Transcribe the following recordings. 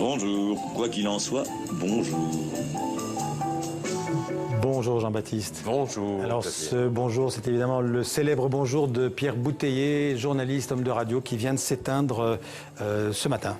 Bonjour. Quoi qu'il en soit, bonjour. Bonjour Jean-Baptiste. Bonjour. Alors ce bonjour, c'est évidemment le célèbre bonjour de Pierre Bouteiller, journaliste, homme de radio, qui vient de s'éteindre ce matin.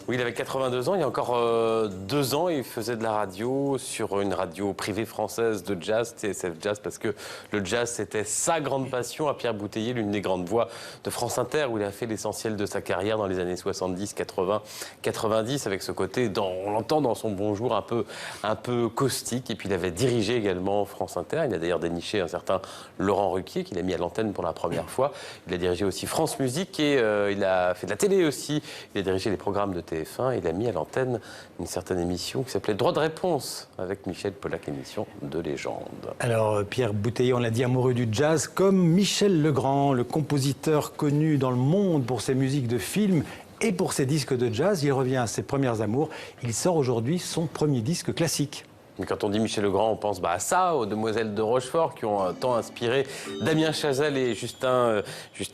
Oui, il avait 82 ans. Il y a encore 2 ans, il faisait de la radio sur une radio privée française de jazz, TSF Jazz, parce que le jazz, c'était sa grande passion à Pierre Bouteiller, l'une des grandes voix de France Inter, où il a fait l'essentiel de sa carrière dans les années 70, 80, 90, avec ce côté, on l'entend dans son bonjour, un peu caustique. Et puis il avait dirigé également France Inter. Il a d'ailleurs déniché un certain Laurent Ruquier, qu'il a mis à l'antenne pour la première fois. Il a dirigé aussi France Musique et il a fait de la télé aussi. Il a dirigé les programmes de TF1. Il a mis à l'antenne une certaine émission qui s'appelait Droit de réponse avec Michel Polac, émission de légende. Alors Pierre Bouteiller, on l'a dit, amoureux du jazz, comme Michel Legrand, le compositeur connu dans le monde pour ses musiques de films et pour ses disques de jazz. Il revient à ses premières amours. Il sort aujourd'hui son premier disque classique. Mais quand on dit Michel Legrand, on pense à ça, aux Demoiselles de Rochefort, qui ont tant inspiré Damien Chazelle et Justin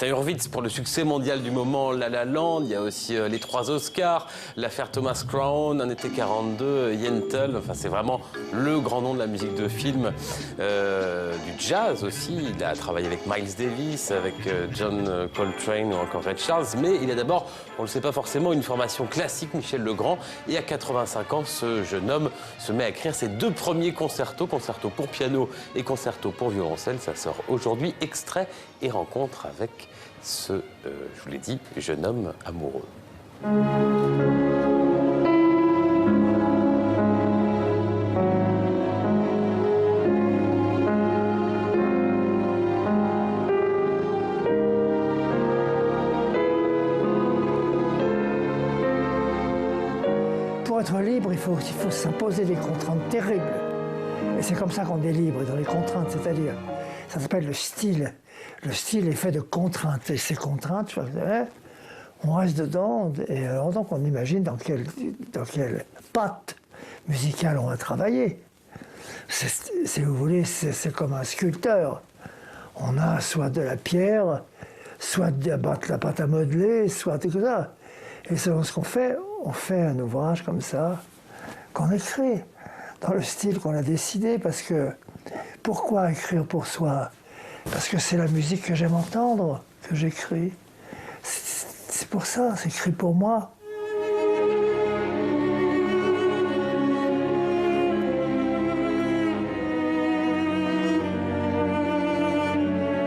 Hurwitz pour le succès mondial du moment, La La Land. Il y a aussi les 3 Oscars, l'affaire Thomas Crown, Un été 42, Yentl. Enfin, c'est vraiment le grand nom de la musique de film, du jazz aussi. Il a travaillé avec Miles Davis, avec John Coltrane ou encore Ray Charles. Mais il a d'abord, on ne le sait pas forcément, une formation classique, Michel Legrand. Et à 85 ans, ce jeune homme se met à écrire ses 2 premiers concertos, concerto pour piano et concerto pour violoncelle. Ça sort aujourd'hui, extrait et rencontre avec ce, je vous l'ai dit, jeune homme amoureux. Pour être libre, il faut s'imposer des contraintes terribles. Et c'est comme ça qu'on est libre, dans les contraintes, c'est-à-dire, ça s'appelle le style. Le style est fait de contraintes. Et ces contraintes, on reste dedans, et alors donc on imagine dans quelle patte musicale on va travailler. Si vous voulez, c'est comme un sculpteur. On a soit de la pierre, soit de la pâte à modeler, soit tout ça. Et selon ce qu'on fait, on fait un ouvrage comme ça, qu'on écrit, dans le style qu'on a décidé, parce que, pourquoi écrire pour soi? Parce que c'est la musique que j'aime entendre, que j'écris. C'est pour ça, c'est écrit pour moi.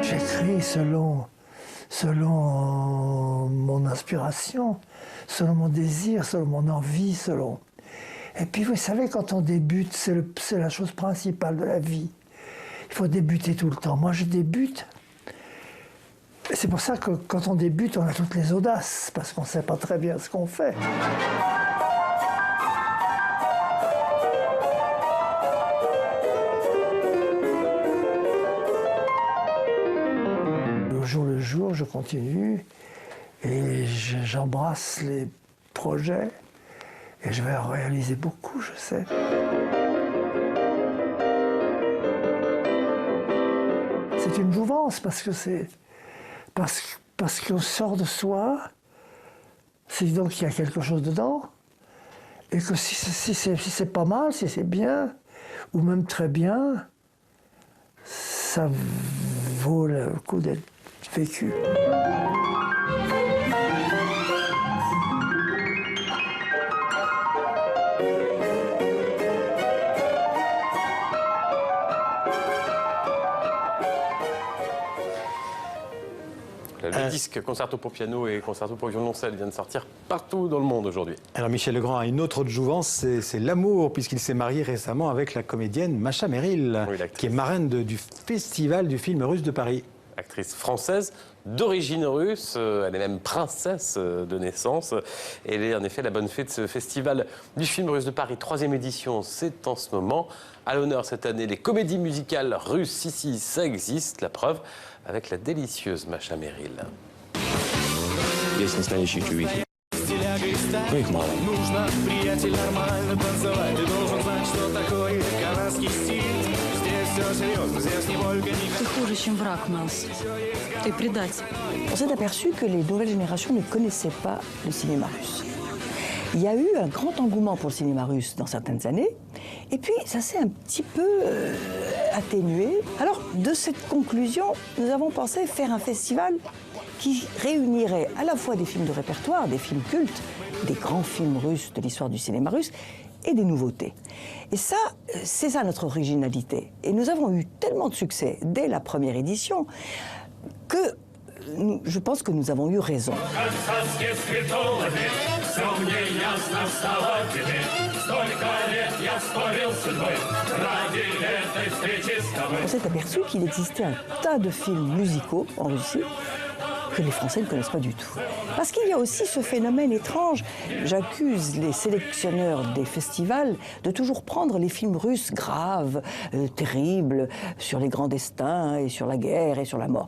J'écris selon mon inspiration, selon mon désir, selon mon envie, selon... Et puis vous savez, quand on débute, c'est la chose principale de la vie. Il faut débuter tout le temps. Moi, je débute. C'est pour ça que quand on débute, on a toutes les audaces, parce qu'on ne sait pas très bien ce qu'on fait. Le jour, je continue et j'embrasse les projets et je vais en réaliser beaucoup, je sais. C'est une jouvence parce que c'est parce qu'on sort de soi, c'est donc qu'il y a quelque chose dedans et que si c'est pas mal, si c'est bien ou même très bien, ça vaut le coup d'être vécu. Le disque Concerto pour piano et Concerto pour violoncelle vient de sortir partout dans le monde aujourd'hui. Alors Michel Legrand a une autre jouvence, c'est l'amour, puisqu'il s'est marié récemment avec la comédienne Masha Merrill, oui, qui est marraine du festival du film russe de Paris. Actrice française d'origine russe, elle est même princesse de naissance. Elle est en effet la bonne fée de ce festival du film russe de Paris. 3e édition, c'est en ce moment. À l'honneur cette année, les comédies musicales russes. Ici, ça existe, la preuve, avec la délicieuse Masha Merrill. Есть настоящие чувихи. Но их мало. Нужно, приятель, нормально танцевать. Ты должен знать, что такое канадский стиль. Здесь все серьезно, здесь не только не... Ты хуже, чем враг, Мэлс. Ты предатель. On s'est aperçu que les nouvelles générations ne connaissaient pas le cinéma russe. Il y a eu un grand engouement pour le cinéma russe dans certaines années, et puis ça s'est un petit peu atténué. Alors, de cette conclusion, nous avons pensé faire un festival qui réunirait à la fois des films de répertoire, des films cultes, des grands films russes de l'histoire du cinéma russe, et des nouveautés. Et ça, c'est ça notre originalité. Et nous avons eu tellement de succès dès la première édition que je pense que nous avons eu raison. On s'est aperçu qu'il existait un tas de films musicaux en Russie que les Français ne connaissent pas du tout. Parce qu'il y a aussi ce phénomène étrange. J'accuse les sélectionneurs des festivals de toujours prendre les films russes graves, terribles, sur les grands destins et sur la guerre et sur la mort.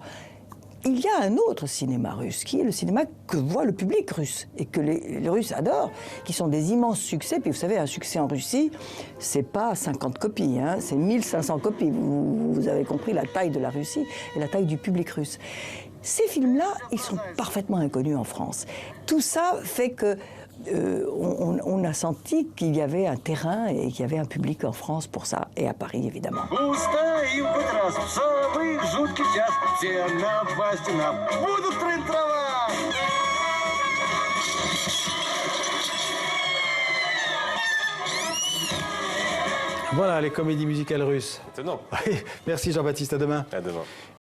Il y a un autre cinéma russe, qui est le cinéma que voit le public russe et que les Russes adorent, qui sont des immenses succès. Puis vous savez, un succès en Russie, c'est pas 50 copies, hein, c'est 1500 copies. Vous avez compris la taille de la Russie et la taille du public russe. Ces films-là, ils sont parfaitement inconnus en France. Tout ça fait que on a senti qu'il y avait un terrain et qu'il y avait un public en France pour ça, et à Paris évidemment. Voilà les comédies musicales russes. Étonnant. Merci Jean-Baptiste, à demain. À demain.